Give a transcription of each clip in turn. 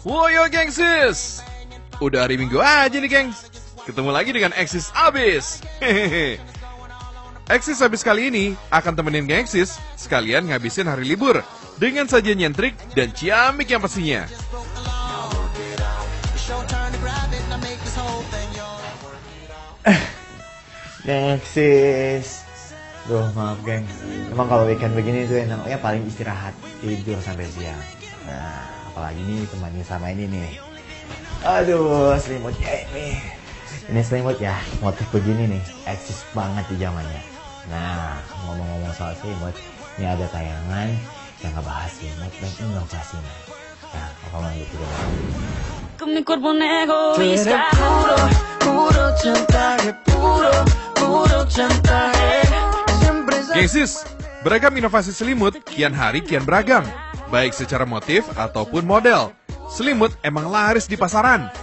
Woyo gengsis, udah hari Minggu aja nih gengs. Ketemu lagi dengan Eksis Abis. Eksis Abis kali ini akan temenin gengsis sekalian ngabisin hari libur dengan sajian nyentrik dan ciamik yang pastinya. Gengsis, duh maaf geng, emang kalau weekend begini tuh enaknya paling istirahat, tidur sampai siang. Nah, apalagi nih temannya sama ini nih. Aduh, selimutnya ini selimut ya, motif begini nih, eksis banget di zamannya. Nah, ngomong-ngomong soal selimut, ini ada tayangan yang ngebahas selimut dan inovasinya. Nah, apa mau gitu dong? Gengsis, beragam inovasi selimut kian hari kian beragam, baik secara motif ataupun model. Selimut emang laris di pasaran.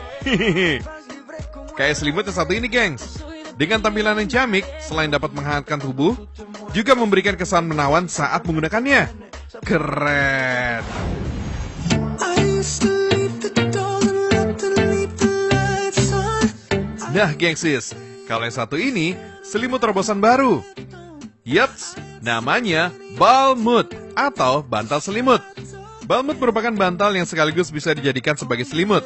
Kayak selimut yang satu ini, gengs. Dengan tampilan yang ciamik, selain dapat menghangatkan tubuh, juga memberikan kesan menawan saat menggunakannya. Keren. Nah, gengsis, kalau yang satu ini, selimut terobosan baru. Yaps, namanya Balmud atau bantal selimut. Balmud merupakan bantal yang sekaligus bisa dijadikan sebagai selimut.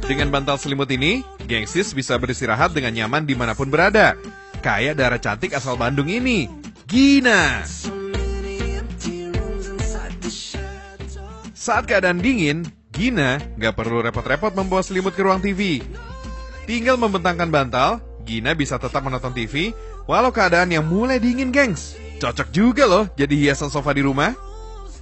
Dengan bantal selimut ini, gengsis bisa beristirahat dengan nyaman dimanapun berada. Kayak darah cantik asal Bandung ini, Gina. Saat keadaan dingin, Gina nggak perlu repot-repot membawa selimut ke ruang TV. Tinggal membentangkan bantal, Gina bisa tetap menonton TV walau keadaan yang mulai dingin, gengs. Cocok juga loh jadi hiasan sofa di rumah.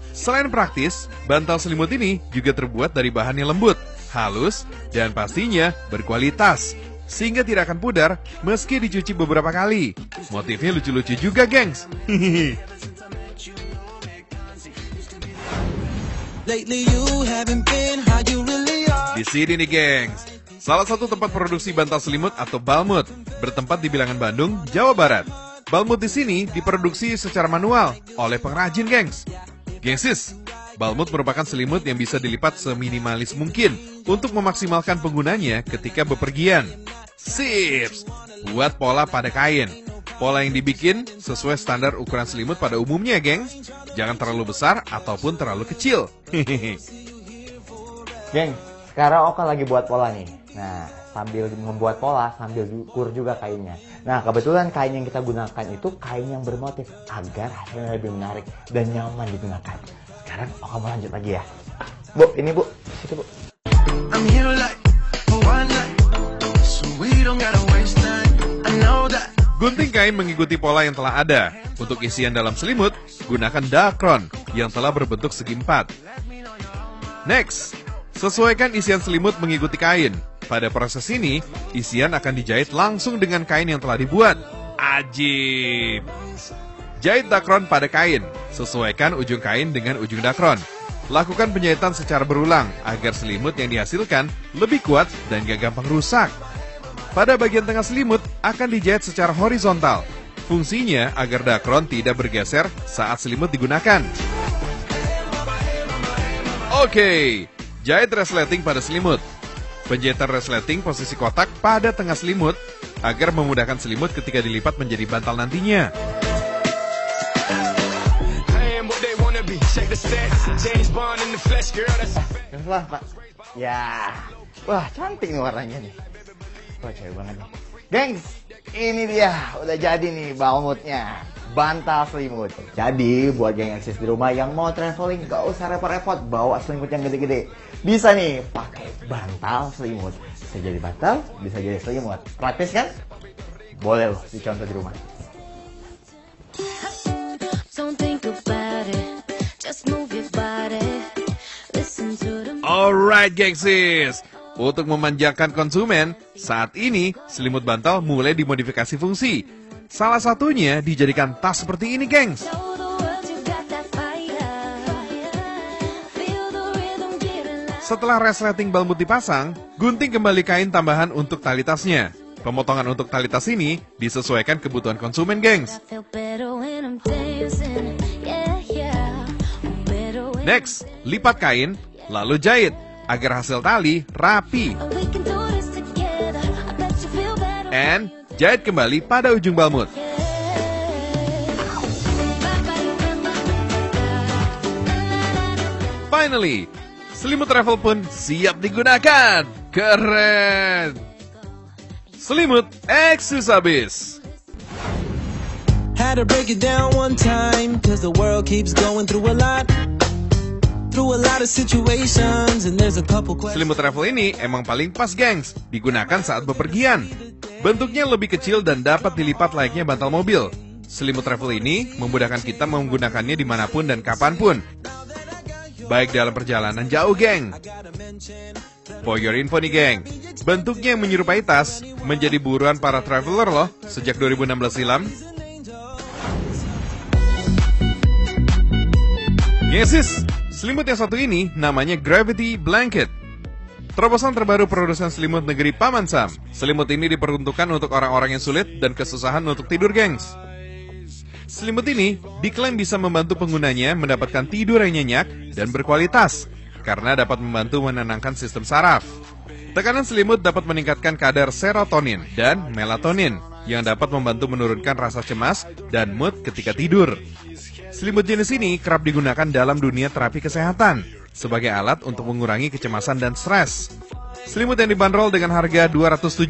Selain praktis, bantal selimut ini juga terbuat dari bahan yang lembut, halus, dan pastinya berkualitas. Sehingga tidak akan pudar meski dicuci beberapa kali. Motifnya lucu-lucu juga, gengs. Di sini nih, gengs. Salah satu tempat produksi bantal selimut atau Balmud bertempat di Bilangan, Bandung, Jawa Barat. Balmud di sini diproduksi secara manual oleh pengrajin, gengs. Gengsis, Balmud merupakan selimut yang bisa dilipat seminimalis mungkin untuk memaksimalkan penggunanya ketika bepergian. Sips, buat pola pada kain. Pola yang dibikin sesuai standar ukuran selimut pada umumnya, gengs. Jangan terlalu besar ataupun terlalu kecil. Geng, sekarang Oka lagi buat pola nih. Nah, sambil membuat pola, sambil ukur juga kainnya. Nah, kebetulan kain yang kita gunakan itu kain yang bermotif agar hasilnya lebih menarik dan nyaman digunakan. Sekarang Oka mau lanjut lagi ya. Bu, ini Bu, situ Bu. Gunting kain mengikuti pola yang telah ada. Untuk isian dalam selimut, gunakan dakron yang telah berbentuk segi empat. Next, sesuaikan isian selimut mengikuti kain. Pada proses ini, isian akan dijahit langsung dengan kain yang telah dibuat. Ajib! Jahit dakron pada kain. Sesuaikan ujung kain dengan ujung dakron. Lakukan penjahitan secara berulang agar selimut yang dihasilkan lebih kuat dan gak gampang rusak. Pada bagian tengah selimut akan dijahit secara horizontal. Fungsinya agar dakron tidak bergeser saat selimut digunakan. Oke, jahit resleting pada selimut. Penjahitan resleting posisi kotak pada tengah selimut agar memudahkan selimut ketika dilipat menjadi bantal nantinya. Wah, Pak. Ya. Wah, cantik nih warnanya nih. Wah, cewek banget nih. Gengs, ini dia. Udah jadi nih Balmudnya. Bantal selimut. Jadi, buat geng eksis di rumah yang mau traveling, gak usah repot-repot bawa selimut yang gede-gede. Bisa nih, pakai bantal selimut. Bisa jadi bantal, bisa jadi selimut. Praktis kan? Boleh loh dicontoh di rumah. Alright, gengsis. Untuk memanjakan konsumen, saat ini selimut bantal mulai dimodifikasi fungsi. Salah satunya dijadikan tas seperti ini, gengs. Setelah resleting balmut dipasang, gunting kembali kain tambahan untuk tali tasnya. Pemotongan untuk tali tas ini disesuaikan kebutuhan konsumen, gengs. Next, lipat kain, lalu jahit agar hasil tali rapi. And jahit kembali pada ujung balmut. Finally, selimut travel pun siap digunakan. Keren! Selimut eksis habis. Had to break it down one time, cause the world keeps going through a lot of situations, and there's a couple questions. Selimut travel ini emang paling pas, gengs, digunakan saat bepergian. Bentuknya lebih kecil dan dapat dilipat layaknya bantal mobil. Selimut travel ini memudahkan kita menggunakannya dimanapun dan kapanpun. Baik dalam perjalanan jauh, geng. For your info nih, geng, bentuknya yang menyerupai tas menjadi buruan para traveler loh sejak 2016 silam. Yesus, selimut yang satu ini namanya Gravity Blanket. Terobosan terbaru produsen selimut negeri Paman Sam. Selimut ini diperuntukkan untuk orang-orang yang sulit dan kesusahan untuk tidur, gengs. Selimut ini diklaim bisa membantu penggunanya mendapatkan tidur yang nyenyak dan berkualitas karena dapat membantu menenangkan sistem saraf. Tekanan selimut dapat meningkatkan kadar serotonin dan melatonin yang dapat membantu menurunkan rasa cemas dan mood ketika tidur. Selimut jenis ini kerap digunakan dalam dunia terapi kesehatan sebagai alat untuk mengurangi kecemasan dan stres. Selimut yang dibanderol dengan harga $276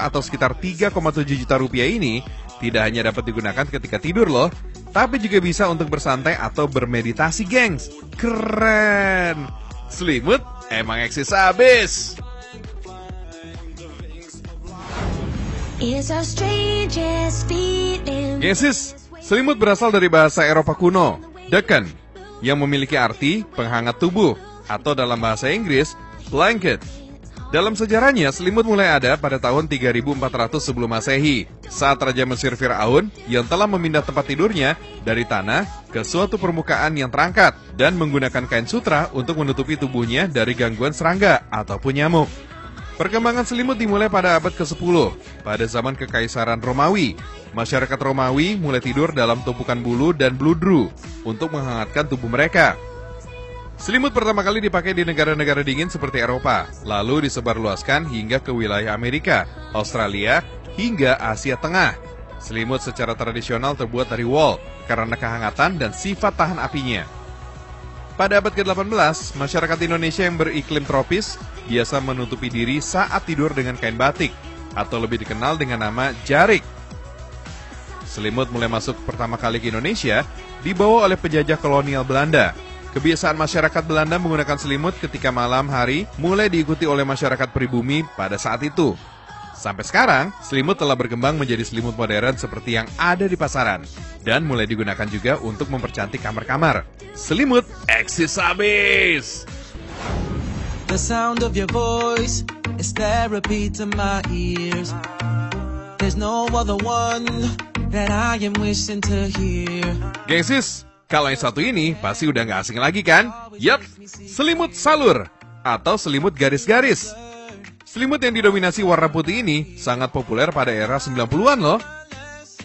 atau sekitar 3,7 juta rupiah ini tidak hanya dapat digunakan ketika tidur loh, tapi juga bisa untuk bersantai atau bermeditasi, gengs. Keren! Selimut emang eksis habis. Yesus, selimut berasal dari bahasa Eropa kuno, Deken, yang memiliki arti penghangat tubuh, atau dalam bahasa Inggris, blanket. Dalam sejarahnya, selimut mulai ada pada tahun 3400 sebelum Masehi, saat Raja Mesir Firaun yang telah memindah tempat tidurnya dari tanah ke suatu permukaan yang terangkat dan menggunakan kain sutra untuk menutupi tubuhnya dari gangguan serangga ataupun nyamuk. Perkembangan selimut dimulai pada abad ke-10. Pada zaman Kekaisaran Romawi, masyarakat Romawi mulai tidur dalam tumpukan bulu dan bludru untuk menghangatkan tubuh mereka. Selimut pertama kali dipakai di negara-negara dingin seperti Eropa, lalu disebarluaskan hingga ke wilayah Amerika, Australia, hingga Asia Tengah. Selimut secara tradisional terbuat dari wool karena kehangatan dan sifat tahan apinya. Pada abad ke-18, masyarakat Indonesia yang beriklim tropis biasa menutupi diri saat tidur dengan kain batik, atau lebih dikenal dengan nama jarik. Selimut mulai masuk pertama kali ke Indonesia dibawa oleh penjajah kolonial Belanda. Kebiasaan masyarakat Belanda menggunakan selimut ketika malam hari mulai diikuti oleh masyarakat pribumi pada saat itu. Sampai sekarang, selimut telah berkembang menjadi selimut modern seperti yang ada di pasaran dan mulai digunakan juga untuk mempercantik kamar-kamar. Selimut eksis habis. The sound of your voice is therapy to my ears. There's no other one that I am wishing to hear. Gengsis, kalau yang satu ini pasti udah gak asing lagi kan? Yap, selimut salur atau selimut garis-garis. Selimut yang didominasi warna putih ini sangat populer pada era 90-an loh.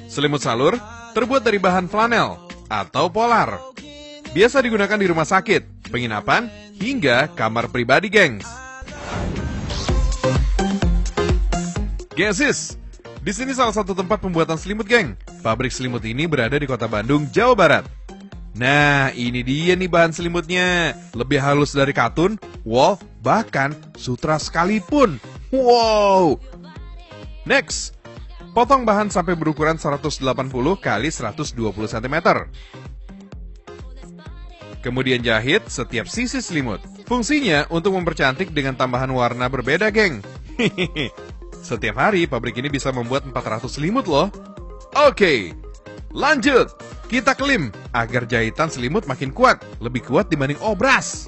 Selimut salur terbuat dari bahan flanel atau polar. Biasa digunakan di rumah sakit, penginapan, hingga kamar pribadi, gengs. Gengsis, di sini salah satu tempat pembuatan selimut, geng. Pabrik selimut ini berada di kota Bandung, Jawa Barat. Nah, ini dia nih bahan selimutnya. Lebih halus dari katun, wool, bahkan sutra sekalipun. Wow! Next, potong bahan sampai berukuran 180 x 120 cm. Kemudian jahit setiap sisi selimut. Fungsinya untuk mempercantik dengan tambahan warna berbeda, geng. Setiap hari, pabrik ini bisa membuat 400 selimut loh. Oke, lanjut. Kita klim agar jahitan selimut makin kuat, lebih kuat dibanding obras.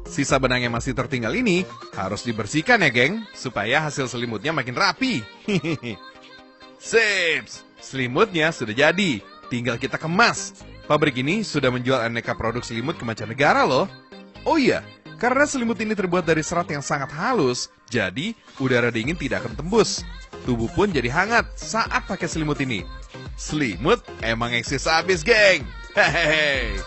Sisa benang yang masih tertinggal ini harus dibersihkan ya, geng, supaya hasil selimutnya makin rapi. Sips, selimutnya sudah jadi, tinggal kita kemas. Pabrik ini sudah menjual aneka produk selimut ke mancanegara loh. Oh iya, Karena selimut ini terbuat dari serat yang sangat halus, jadi udara dingin tidak akan tembus. Tubuh pun jadi hangat saat pakai selimut ini. Selimut emang eksis abis, geng. Hehehe.